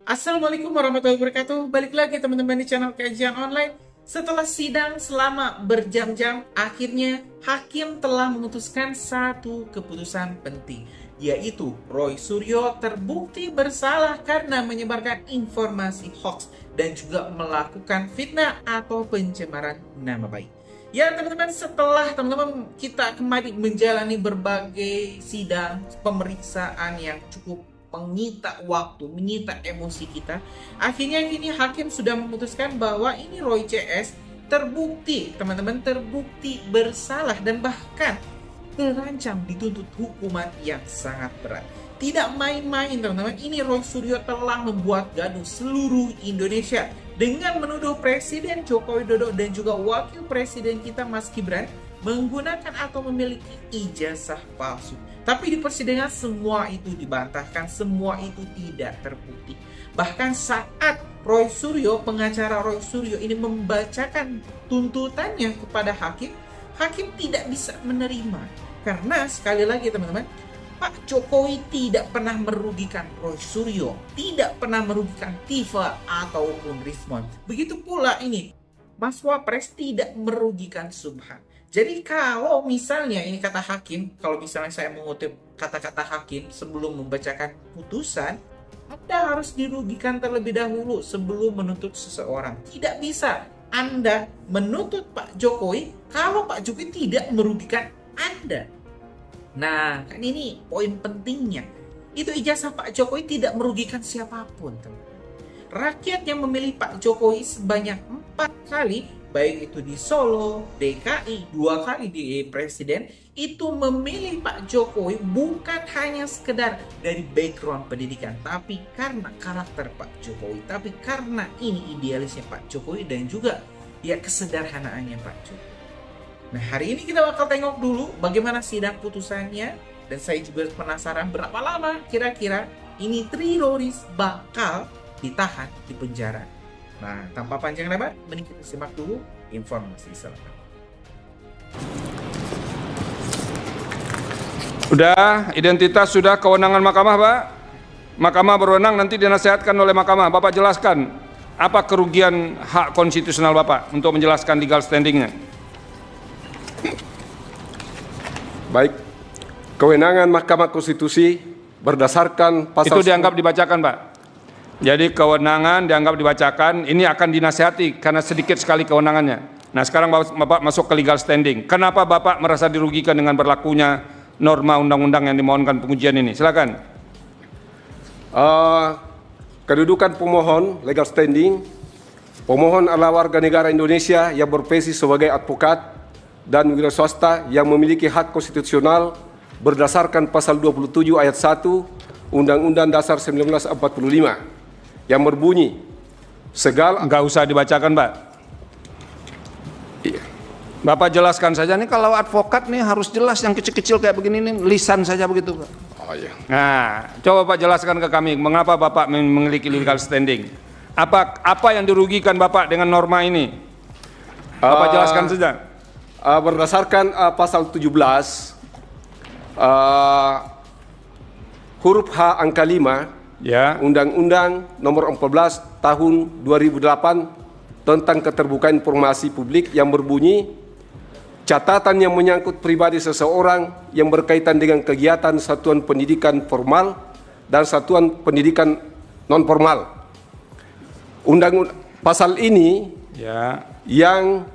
Assalamualaikum warahmatullahi wabarakatuh. Balik lagi teman-teman di channel kajian online. Setelah sidang selama berjam-jam, akhirnya hakim telah memutuskan satu keputusan penting, yaitu Roy Suryo terbukti bersalah karena menyebarkan informasi hoax dan juga melakukan fitnah atau pencemaran nama baik. Ya teman-teman, setelah teman-teman kita kembali menjalani berbagai sidang pemeriksaan yang cukup menyita waktu, menyita emosi kita, akhirnya kini hakim sudah memutuskan bahwa ini Roy CS terbukti, teman-teman, terbukti bersalah dan bahkan terancam dituntut hukuman yang sangat berat. Tidak main-main teman-teman, ini Roy Suryo telah membuat gaduh seluruh Indonesia dengan menuduh Presiden Joko Widodo dan juga Wakil Presiden kita Mas Gibran menggunakan atau memiliki ijazah palsu. Tapi di persidangan semua itu dibantahkan, semua itu tidak terbukti. Bahkan saat Roy Suryo, pengacara Roy Suryo ini membacakan tuntutannya kepada hakim, hakim tidak bisa menerima. Karena sekali lagi teman-teman, Pak Jokowi tidak pernah merugikan Roy Suryo, tidak pernah merugikan Tifa ataupun Rismon. Begitu pula ini, Mas Wapres tidak merugikan Subhan. Jadi kalau misalnya ini kata hakim, kalau misalnya saya mengutip kata-kata hakim sebelum membacakan putusan, Anda harus dirugikan terlebih dahulu sebelum menuntut seseorang. Tidak bisa Anda menuntut Pak Jokowi kalau Pak Jokowi tidak merugikan Anda. Nah, kan ini poin pentingnya. Itu ijazah Pak Jokowi tidak merugikan siapapun, teman-teman. Rakyat yang memilih Pak Jokowi sebanyak 4 kali, baik itu di Solo, DKI, 2 kali di presiden, itu memilih Pak Jokowi bukan hanya sekedar dari background pendidikan, tapi karena karakter Pak Jokowi, tapi karena ini idealisnya Pak Jokowi dan juga ya kesederhanaannya Pak Jokowi. Nah, hari ini kita bakal tengok dulu bagaimana sidang putusannya, dan saya juga penasaran berapa lama kira-kira ini Triloris bakal ditahan di penjara. Nah, tanpa panjang lebar, mending kita simak dulu informasi selengkapnya. Sudah, identitas sudah, kewenangan mahkamah, Pak. Mahkamah berwenang nanti dinasihatkan oleh mahkamah. Bapak jelaskan apa kerugian hak konstitusional Bapak untuk menjelaskan legal standingnya. Baik, kewenangan Mahkamah Konstitusi berdasarkan pasal... Itu dianggap dibacakan, Pak. Jadi kewenangan dianggap dibacakan, ini akan dinasihati karena sedikit sekali kewenangannya. Nah, sekarang Bapak masuk ke legal standing. Kenapa Bapak merasa dirugikan dengan berlakunya norma undang-undang yang dimohonkan pengujian ini? Silakan. Kedudukan pemohon legal standing, pemohon adalah warga negara Indonesia yang berprofesi sebagai advokat dan wira swasta yang memiliki hak konstitusional berdasarkan pasal 27 ayat 1 Undang-Undang Dasar 1945 yang berbunyi segala... Nggak usah dibacakan, Pak. Iya. Bapak jelaskan saja nih, kalau advokat nih harus jelas, yang kecil-kecil kayak begini nih lisan saja begitu, Pak. Oh, iya. Nah, coba Pak jelaskan ke kami mengapa Bapak memiliki legal standing. Apa yang dirugikan Bapak dengan norma ini? Bapak jelaskan saja. Berdasarkan pasal 17 huruf H angka 5 Ya. Undang-Undang Nomor 14 Tahun 2008 tentang keterbukaan informasi publik yang berbunyi catatan yang menyangkut pribadi seseorang yang berkaitan dengan kegiatan satuan pendidikan formal dan satuan pendidikan non formal. Pasal ini Ya. yang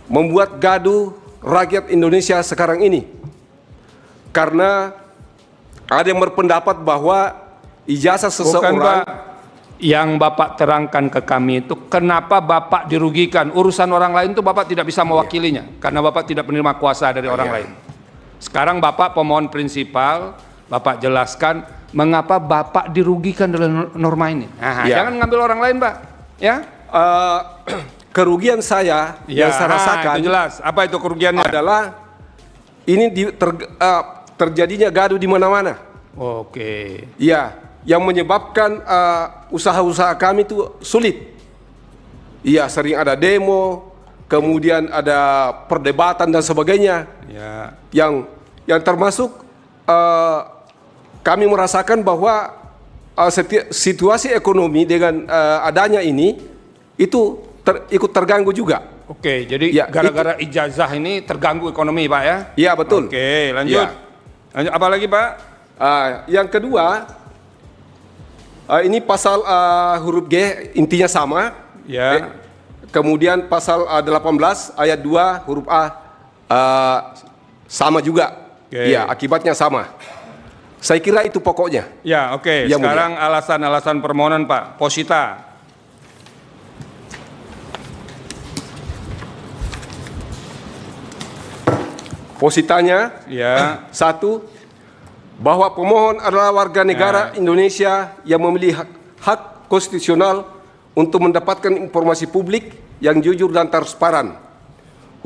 membuat gaduh rakyat Indonesia sekarang ini, karena ada yang berpendapat bahwa ijazah seseorang... Bukan, Pak. Yang Bapak terangkan ke kami itu kenapa Bapak dirugikan. Urusan orang lain itu Bapak tidak bisa mewakilinya, karena Bapak tidak menerima kuasa dari orang lain. Sekarang Bapak pemohon prinsipal, Bapak jelaskan mengapa Bapak dirugikan dalam norma ini. Nah, jangan ngambil orang lain, Pak. Ya. Kerugian saya yang saya rasakan, itu jelas. Apa itu kerugiannya? adalah ini terjadinya gaduh di mana-mana. Oke. Iya, yang menyebabkan usaha-usaha kami itu sulit. Iya, sering ada demo, kemudian ada perdebatan dan sebagainya. Ya. Yang termasuk kami merasakan bahwa situasi ekonomi dengan adanya ini itu ikut terganggu juga. Oke, jadi Ya, gara-gara ijazah ini terganggu ekonomi, Pak ya? Iya, betul. Oke, lanjut. Ya. Lanjut apa lagi, Pak? Yang kedua, ini pasal huruf G intinya sama. Ya. Kemudian pasal 18 ayat 2 huruf A sama juga. Oke. Iya, akibatnya sama. Saya kira itu pokoknya. Ya, oke. Yang Sekarang alasan-alasan permohonan, Pak. Posita. Positanya, Ya. satu, bahwa pemohon adalah warga negara Indonesia yang memiliki hak konstitusional untuk mendapatkan informasi publik yang jujur dan transparan,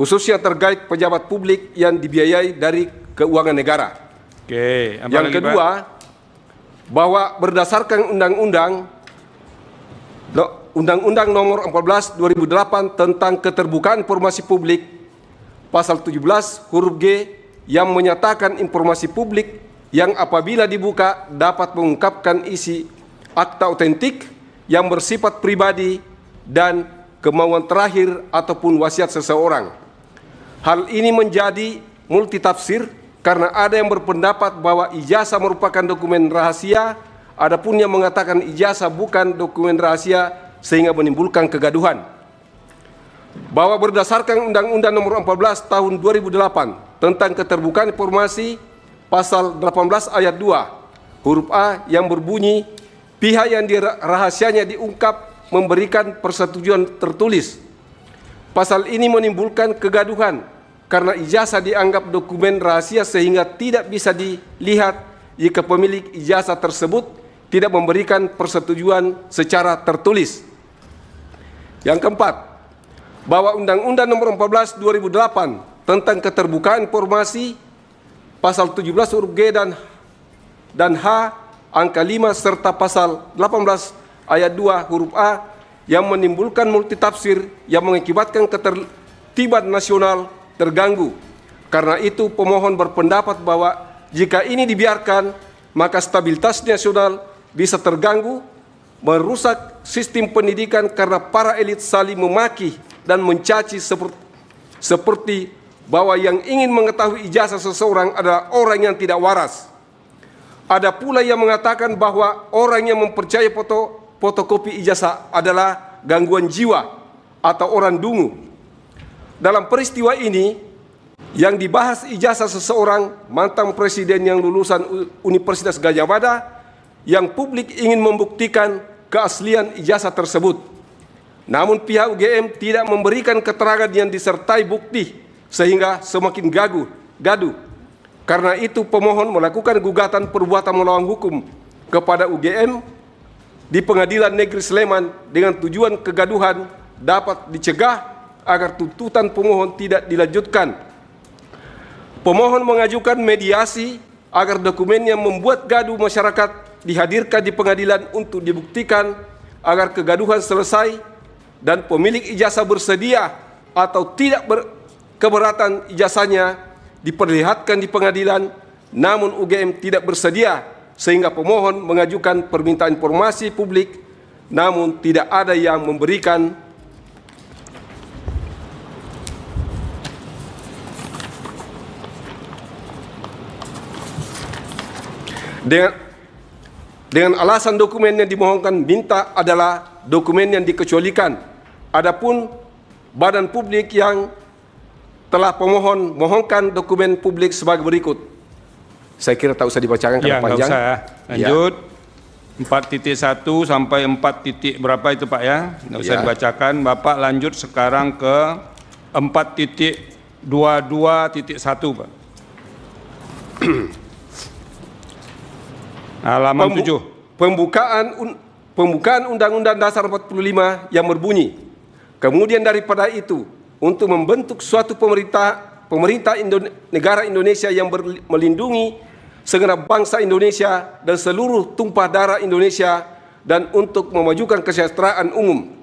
khususnya terkait pejabat publik yang dibiayai dari keuangan negara. Oke. Apa Yang lagi, kedua, Pak? bahwa berdasarkan Undang-Undang Nomor 14 2008 tentang Keterbukaan Informasi Publik, pasal 17 huruf G yang menyatakan informasi publik yang apabila dibuka dapat mengungkapkan isi akta otentik yang bersifat pribadi dan kemauan terakhir ataupun wasiat seseorang. Hal ini menjadi multitafsir karena ada yang berpendapat bahwa ijazah merupakan dokumen rahasia, adapun yang mengatakan ijazah bukan dokumen rahasia sehingga menimbulkan kegaduhan. Bahwa berdasarkan Undang-Undang Nomor 14 Tahun 2008 tentang Keterbukaan Informasi, pasal 18 ayat 2 huruf A yang berbunyi pihak yang rahasianya diungkap memberikan persetujuan tertulis. Pasal ini menimbulkan kegaduhan karena ijazah dianggap dokumen rahasia sehingga tidak bisa dilihat jika pemilik ijazah tersebut tidak memberikan persetujuan secara tertulis. Yang keempat, bahwa Undang-Undang Nomor 14 2008 tentang Keterbukaan Informasi, pasal 17 huruf G dan H angka 5 serta pasal 18 ayat 2 huruf A yang menimbulkan multitafsir yang mengakibatkan ketertiban nasional terganggu. Karena itu pemohon berpendapat bahwa jika ini dibiarkan maka stabilitas nasional bisa terganggu, merusak sistem pendidikan karena para elit saling memaki dan mencaci seperti bahwa yang ingin mengetahui ijazah seseorang adalah orang yang tidak waras. Ada pula yang mengatakan bahwa orang yang mempercayai fotokopi ijazah adalah gangguan jiwa atau orang dungu. Dalam peristiwa ini, yang dibahas ijazah seseorang mantan presiden yang lulusan Universitas Gadjah Mada, yang publik ingin membuktikan keaslian ijazah tersebut. Namun pihak UGM tidak memberikan keterangan yang disertai bukti sehingga semakin gaduh. Karena itu pemohon melakukan gugatan perbuatan melawan hukum kepada UGM di Pengadilan Negeri Sleman dengan tujuan kegaduhan dapat dicegah agar tuntutan pemohon tidak dilanjutkan. Pemohon mengajukan mediasi agar dokumen yang membuat gaduh masyarakat dihadirkan di pengadilan untuk dibuktikan agar kegaduhan selesai dan pemilik ijazah bersedia atau tidak keberatan ijazahnya diperlihatkan di pengadilan, namun UGM tidak bersedia sehingga pemohon mengajukan permintaan informasi publik, namun tidak ada yang memberikan. Dengan alasan dokumen yang dimohonkan minta adalah dokumen yang dikecualikan. Adapun badan publik yang telah pemohon mohonkan dokumen publik sebagai berikut. Saya kira tak usah dibacakan karena panjang. Ya, nggak usah. Lanjut. 4.1 sampai 4. Berapa itu Pak ya? Nggak usah dibacakan. Bapak lanjut sekarang ke 4.22.1 Pak. Halaman 7. Pembukaan Undang-Undang Dasar 45 yang berbunyi, kemudian daripada itu, untuk membentuk suatu pemerintah negara Indonesia yang melindungi segenap bangsa Indonesia dan seluruh tumpah darah Indonesia, dan untuk memajukan kesejahteraan umum,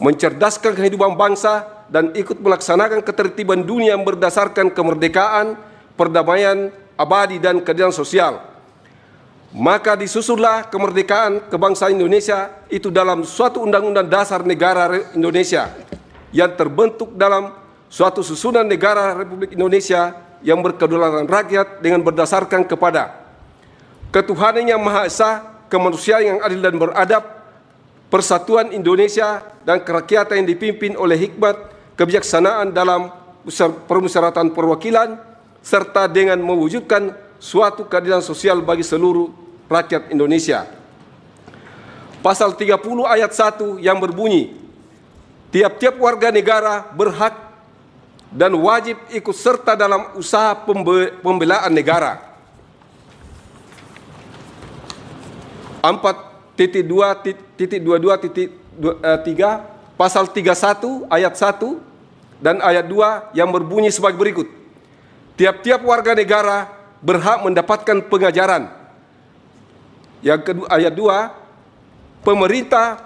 mencerdaskan kehidupan bangsa, dan ikut melaksanakan ketertiban dunia berdasarkan kemerdekaan, perdamaian abadi, dan keadilan sosial. maka disusunlah kemerdekaan kebangsaan Indonesia itu dalam suatu undang-undang dasar negara Indonesia yang terbentuk dalam suatu susunan negara Republik Indonesia yang berkedaulatan rakyat dengan berdasarkan kepada ketuhanan yang Maha Esa, kemanusiaan yang adil dan beradab, persatuan Indonesia dan kerakyatan yang dipimpin oleh hikmat kebijaksanaan dalam permusyawaratan perwakilan, serta dengan mewujudkan suatu keadilan sosial bagi seluruh rakyat Indonesia. Pasal 30 ayat 1 yang berbunyi, tiap-tiap warga negara berhak dan wajib ikut serta dalam usaha pembelaan negara. 4.22.3 pasal 31 ayat 1 dan ayat 2 yang berbunyi sebagai berikut. Tiap-tiap warga negara berhak mendapatkan pengajaran. Yang kedua, ayat 2, pemerintah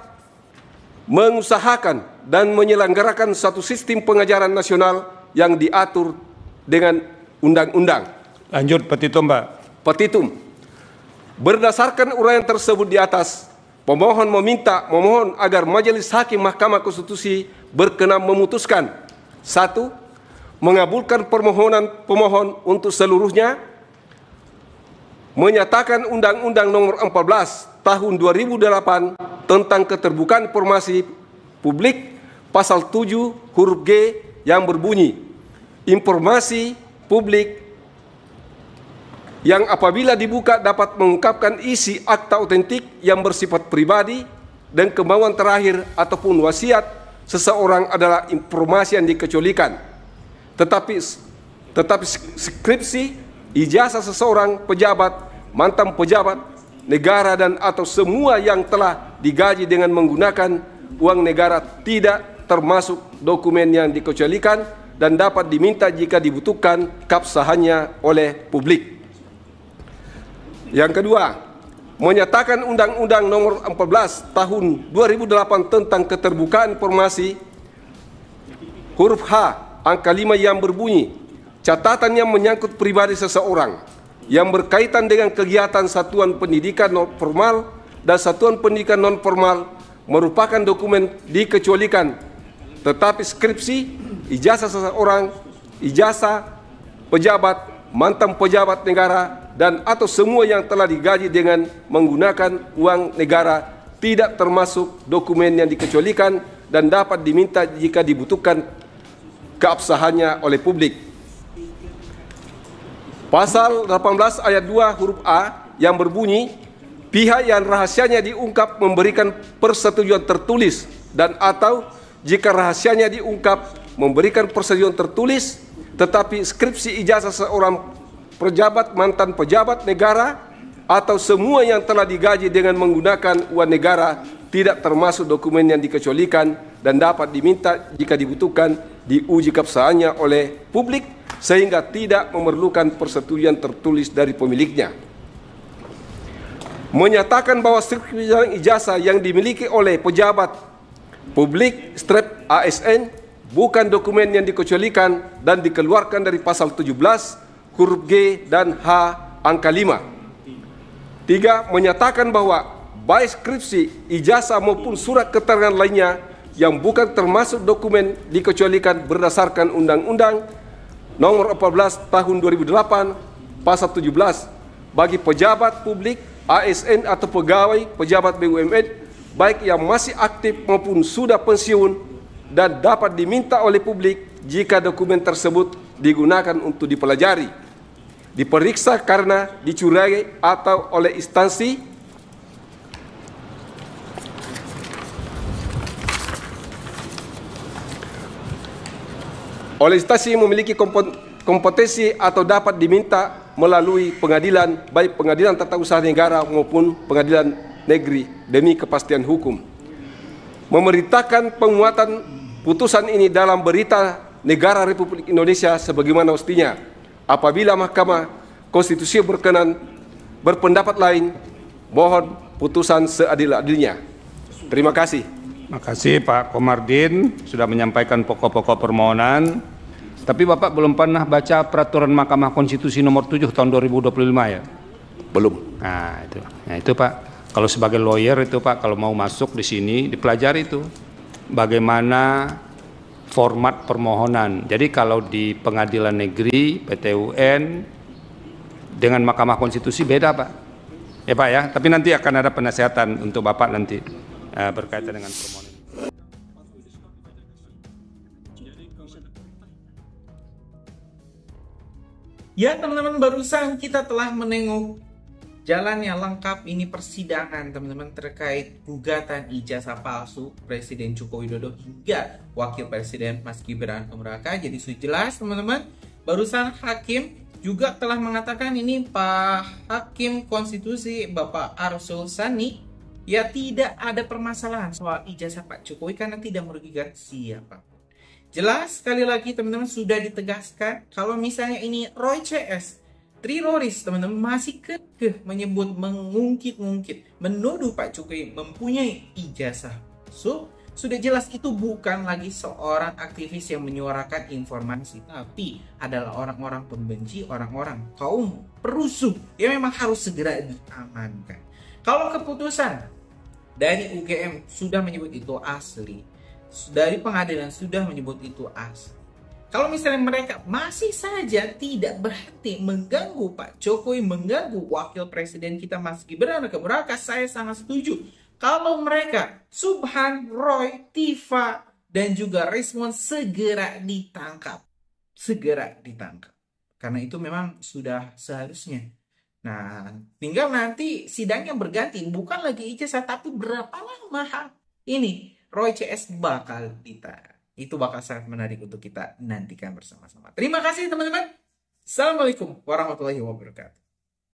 mengusahakan dan menyelenggarakan satu sistem pengajaran nasional yang diatur dengan undang-undang. Lanjut petitum, Pak. Petitum. Berdasarkan uraian tersebut di atas, pemohon memohon agar Majelis Hakim Mahkamah Konstitusi berkenan memutuskan: 1. Mengabulkan permohonan pemohon untuk seluruhnya, menyatakan Undang-Undang Nomor 14 Tahun 2008 tentang Keterbukaan Informasi Publik pasal 7 huruf G yang berbunyi, informasi publik yang apabila dibuka dapat mengungkapkan isi akta otentik yang bersifat pribadi dan kemauan terakhir ataupun wasiat seseorang adalah informasi yang dikecualikan. Tetapi skripsi, ijazah seseorang pejabat, mantan pejabat negara dan atau semua yang telah digaji dengan menggunakan uang negara tidak termasuk dokumen yang dikecualikan dan dapat diminta jika dibutuhkan keabsahannya oleh publik. Yang kedua, menyatakan Undang-Undang Nomor 14 Tahun 2008 tentang Keterbukaan Informasi huruf H angka 5 yang berbunyi, catatan yang menyangkut pribadi seseorang yang berkaitan dengan kegiatan satuan pendidikan non formal dan satuan pendidikan non formal merupakan dokumen dikecualikan, tetapi skripsi, ijazah seseorang, ijazah pejabat, mantan pejabat negara dan atau semua yang telah digaji dengan menggunakan uang negara tidak termasuk dokumen yang dikecualikan dan dapat diminta jika dibutuhkan keabsahannya oleh publik. Pasal 18 ayat 2 huruf A yang berbunyi, pihak yang rahasianya diungkap memberikan persetujuan tertulis dan atau jika rahasianya diungkap memberikan persetujuan tertulis, tetapi skripsi ijazah seorang pejabat, mantan pejabat negara atau semua yang telah digaji dengan menggunakan uang negara tidak termasuk dokumen yang dikecualikan dan dapat diminta jika dibutuhkan diuji keabsahannya oleh publik sehingga tidak memerlukan persetujuan tertulis dari pemiliknya. Menyatakan bahwa skripsi dan ijazah yang dimiliki oleh pejabat publik strep ASN bukan dokumen yang dikecualikan dan dikeluarkan dari pasal 17 huruf G dan H angka 5. 3. Menyatakan bahwa baik skripsi, ijazah maupun surat keterangan lainnya yang bukan termasuk dokumen dikecualikan berdasarkan Undang-Undang Nomor 14 Tahun 2008 Pasal 17 bagi pejabat publik, ASN atau pegawai pejabat BUMN baik yang masih aktif maupun sudah pensiun dan dapat diminta oleh publik jika dokumen tersebut digunakan untuk dipelajari, diperiksa karena dicurigai atau oleh instansi yang memiliki kompetensi atau dapat diminta melalui pengadilan, baik pengadilan tata usaha negara maupun pengadilan negeri demi kepastian hukum. Memberitakan penguatan putusan ini dalam berita negara Republik Indonesia sebagaimana mestinya. Apabila Mahkamah Konstitusi berpendapat lain, mohon putusan seadil-adilnya. Terima kasih. Terima kasih Pak Komardin sudah menyampaikan pokok-pokok permohonan. Tapi Bapak belum pernah baca peraturan Mahkamah Konstitusi nomor 7 tahun 2025 ya? Belum. Nah itu Pak. Kalau sebagai lawyer itu Pak, kalau mau masuk di sini dipelajari itu bagaimana format permohonan. Jadi kalau di pengadilan negeri, PT UN dengan Mahkamah Konstitusi beda Pak. Ya Pak ya. Tapi nanti akan ada penasehatan untuk Bapak nanti berkaitan dengan permohonan. Ya teman-teman, barusan kita telah menengok jalannya lengkap ini persidangan teman-teman terkait gugatan ijazah palsu Presiden Joko Widodo hingga Wakil Presiden Mas Gibran Raka. Jadi sudah jelas teman-teman, barusan hakim juga telah mengatakan ini Pak Hakim Konstitusi Bapak Arsul Sani ya tidak ada permasalahan soal ijazah Pak Jokowi karena tidak merugikan siapa. Jelas sekali lagi teman-teman sudah ditegaskan kalau misalnya ini Roy CS Tri Roris teman-teman masih kekeh menyebut mengungkit-ungkit menuduh Pak Jokowi mempunyai ijazah. So sudah jelas itu bukan lagi seorang aktivis yang menyuarakan informasi, tapi adalah orang-orang pembenci, orang-orang kaum perusuh yang memang harus segera diamankan. Kalau keputusan dari UGM sudah menyebut itu asli, dari pengadilan sudah menyebut itu asli. Kalau misalnya mereka masih saja tidak berhenti mengganggu Pak Jokowi, mengganggu Wakil Presiden kita Mas Gibran Raka, saya sangat setuju. Kalau mereka, Subhan, Roy, Tifa, dan juga Rismon segera ditangkap. Segera ditangkap. Karena itu memang sudah seharusnya. Nah, tinggal nanti sidangnya berganti. Bukan lagi ijazah, tapi berapa lama ini Roy CS bakal ditahan. Itu bakal sangat menarik untuk kita nantikan bersama-sama. Terima kasih teman-teman. Assalamualaikum warahmatullahi wabarakatuh.